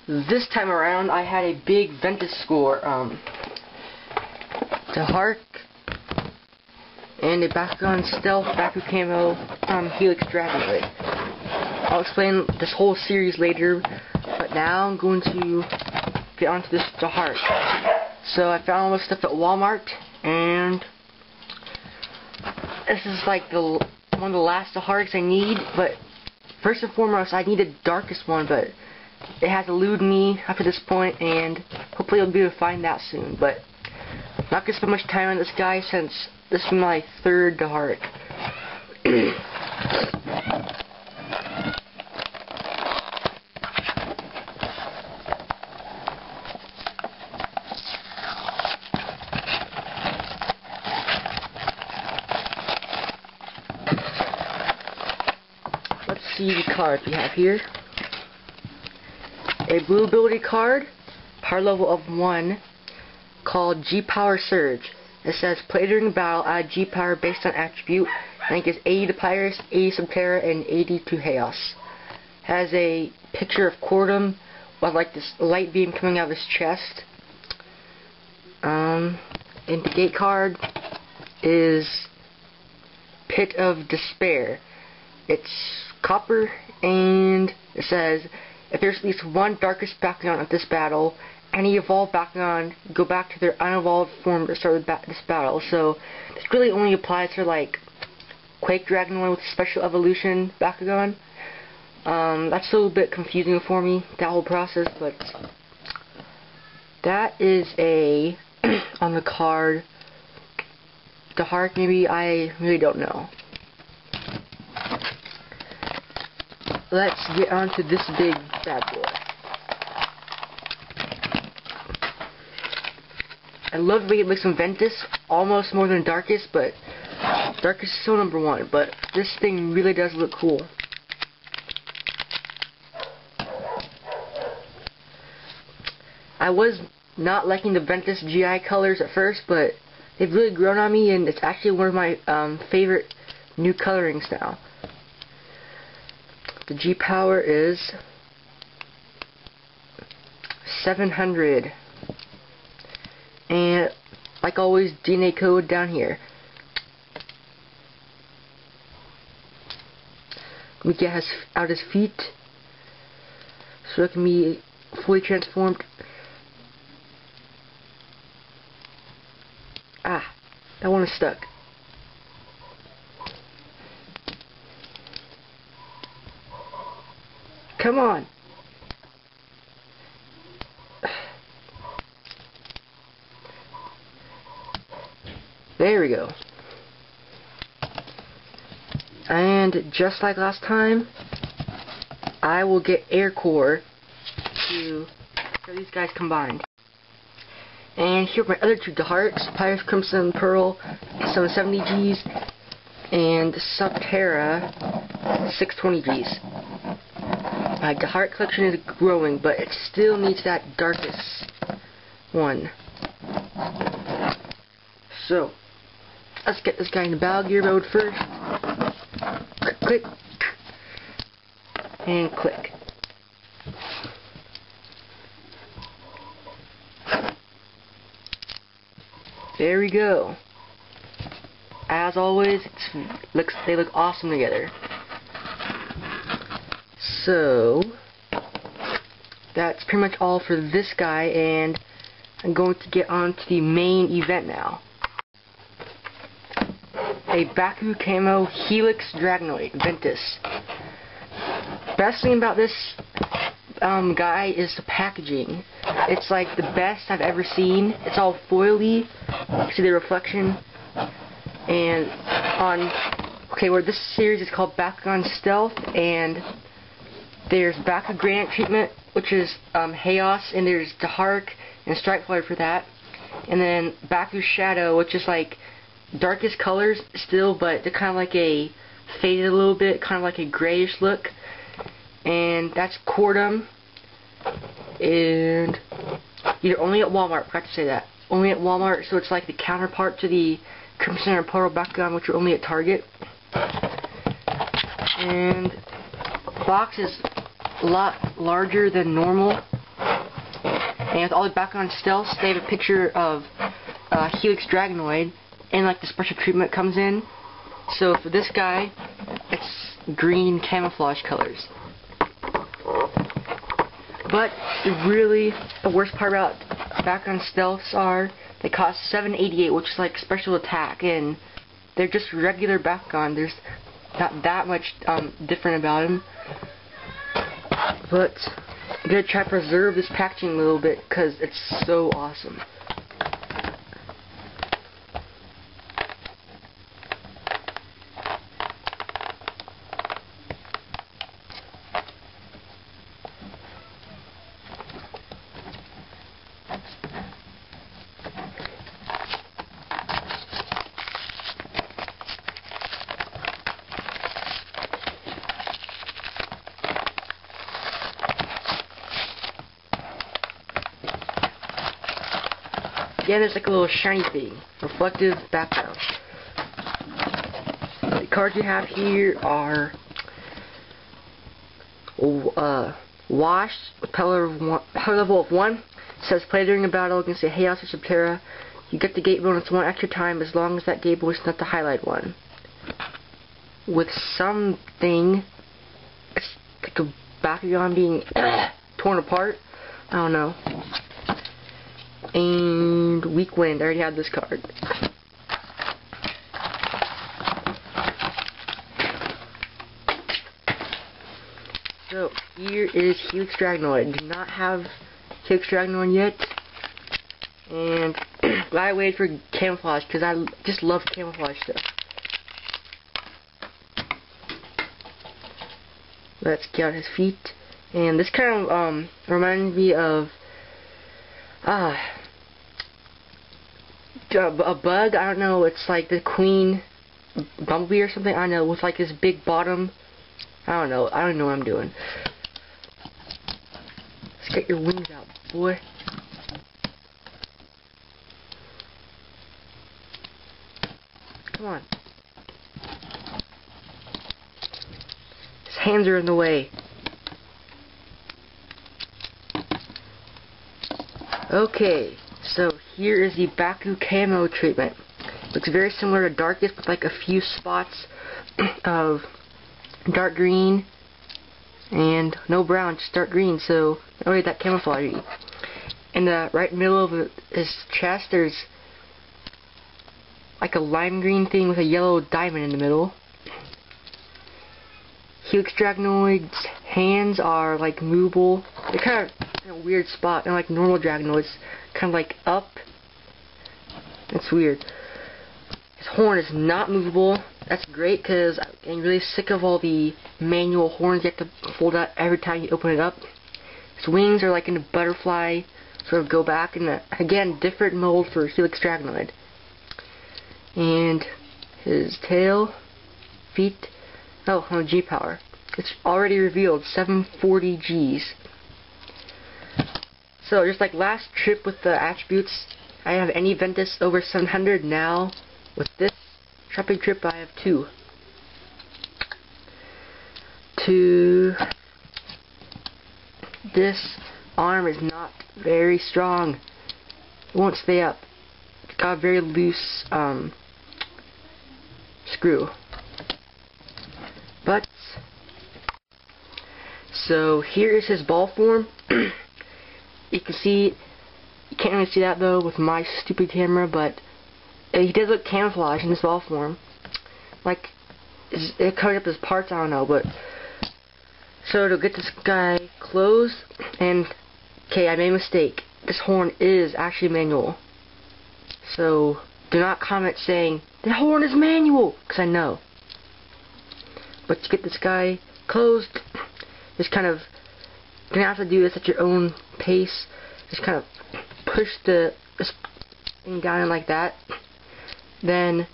This time around, I had a big Ventus score. Dharak and a Bakugan Stealth BakuCamo Helix Dragonoid. I'll explain this whole series later, but now I'm going to get onto this Dharak. So I found all this stuff at Walmart, and this is like one of the last Dharak's I need. But first and foremost, I need the darkest one, but it has eluded me up to this point, and hopefully I'll be able to find that soon. But I'm not going to spend much time on this guy since this is my third Dharak. Let's see the cards we have here. A blue ability card, power level of 1, called G-Power Surge. It says, play during battle, add G-Power based on attribute, and it gives 80 to Pyrus, 80 to Subterra, and 80 to Chaos. Has a picture of Cordum with like this light beam coming out of his chest. And the gate card is Pit of Despair. It's copper, and it says, if there's at least one darkest Bakugan of this battle, any evolved Bakugan go back to their unevolved form to start this battle. So this really only applies to like Quake Dragonoid with special evolution Bakugan. That's a little bit confusing for me, that whole process, but that is a on the card. Dharak, maybe, I really don't know. Let's get on to this big bad boy. I love the way it looks in Ventus, almost more than Darkest, but Darkest is still number 1, but this thing really does look cool. I was not liking the Ventus GI colors at first, but they've really grown on me, and it's actually one of my favorite new colorings now. The G-Power is 700. And, like always, DNA code down here. We get out his feet, so it can be fully transformed. Ah, that one is stuck. Come on. There we go. And just like last time, I will get Air Core to show these guys combined. And here are my other two Dharak's, Pyrus Crimson Pearl, some 70Gs, and Subterra 620Gs. My Dharak collection is growing, but it still needs that darkest one. So, let's get this guy in the battle gear mode first. Click, click, and click. There we go. As always, they look awesome together. So, that's pretty much all for this guy, and I'm going to get on to the main event now. A BakuCamo Helix Dragonoid, Ventus. Best thing about this guy is the packaging. It's like the best I've ever seen. It's all foily. You see the reflection. And where this series is called Bakugan Stealth, and there's Bakugan treatment, which is Chaos, and there's Dharak and Strike Flight for that. And then Baku Shadow, which is like darkest colors still, but they're kind of like a faded a little bit, kind of like a grayish look. And that's Cordum, and you're only at Walmart. Forgot to say that. Only at Walmart, so it's like the counterpart to the Crimson and Pearl Bakugan, which are only at Target. And the box is a lot larger than normal. And with all the background stealths, they have a picture of Helix Dragonoid, and like the special treatment comes in. So for this guy, it's green camouflage colors. But the worst part about background stealths are they cost $7.88, which is like special attack, and they're just regular background. There's not that much different about them. But I'm gonna try to preserve this packaging a little bit because it's so awesome. Yeah, there's like a little shiny thing. Reflective background. The cards you have here are washed with power level of 1. It says play during a battle against a Chaos or Subterra. You get the gate bonus 1 extra time as long as that gate bonus is not the highlight one. With something, it's like a Bakugan being torn apart. I don't know. And Weak Wind, I already have this card. So, here is Helix Dragonoid. Do not have Helix Dragonoid yet. And I waited for camouflage, because I just love camouflage stuff. Let's get out his feet. And this kind of reminds me of a bug. I don't know, it's like the queen bumblebee or something, I don't know, with like this big bottom. I don't know what I'm doing. Let's get your wings out, boy. Come on. His hands are in the way. Okay, so here is the BakuCamo treatment. Looks very similar to Darkest, with like a few spots of dark green and no brown, just dark green, so not really that camouflagey. In the right middle of his chest, there's like a lime green thing with a yellow diamond in the middle. Helix Dragonoid's hands are like movable. They're kind of in a weird spot, and like normal Dragonoids, kind of like up. It's weird. His horn is not movable. That's great, because I'm getting really sick of all the manual horns you have to fold out every time you open it up. His wings are like in a butterfly, sort of go back, and again, different mold for Helix Dragonoid. And his tail, feet, oh, no, G power. It's already revealed, 740 Gs. So, just like last trip with the attributes, I have any Ventus over 700 now. With this shopping trip, I have 2. This arm is not very strong. It won't stay up. It's got a very loose screw. But, so here is his ball form. You can see, you can't really see that though with my stupid camera, but he does look camouflaged in his ball form. Like, it covered up his parts, I don't know, but so to get this guy closed, and okay, I made a mistake. This horn is actually manual. So do not comment saying the horn is manual, because I know. But to get this guy closed, just kind of, you're gonna have to do this at your own pace. Just kind of push this thing down like that. Then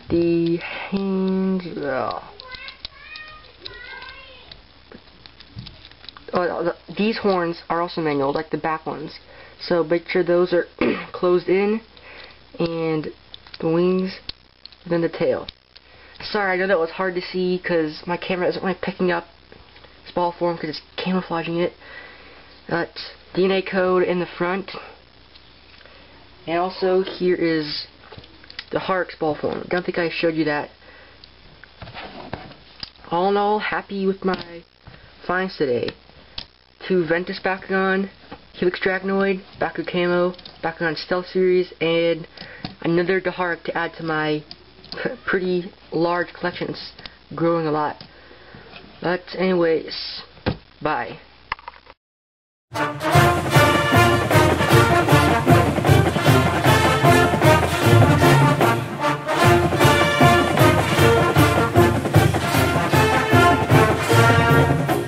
the hands. These horns are also manual, like the back ones. So make sure those are closed in, and the wings, then the tail. Sorry, I know that was hard to see because my camera isn't really picking up. It's ball form because it's camouflaging it. DNA code in the front. And also here is the Dharak's ball form. Don't think I showed you that. All in all, happy with my finds today. 2 Ventus Bakugan, Helix Dragonoid, BakuCamo, Bakugan Stealth Series, and another Dharak to add to my pretty large collections. Growing a lot. But anyways, bye.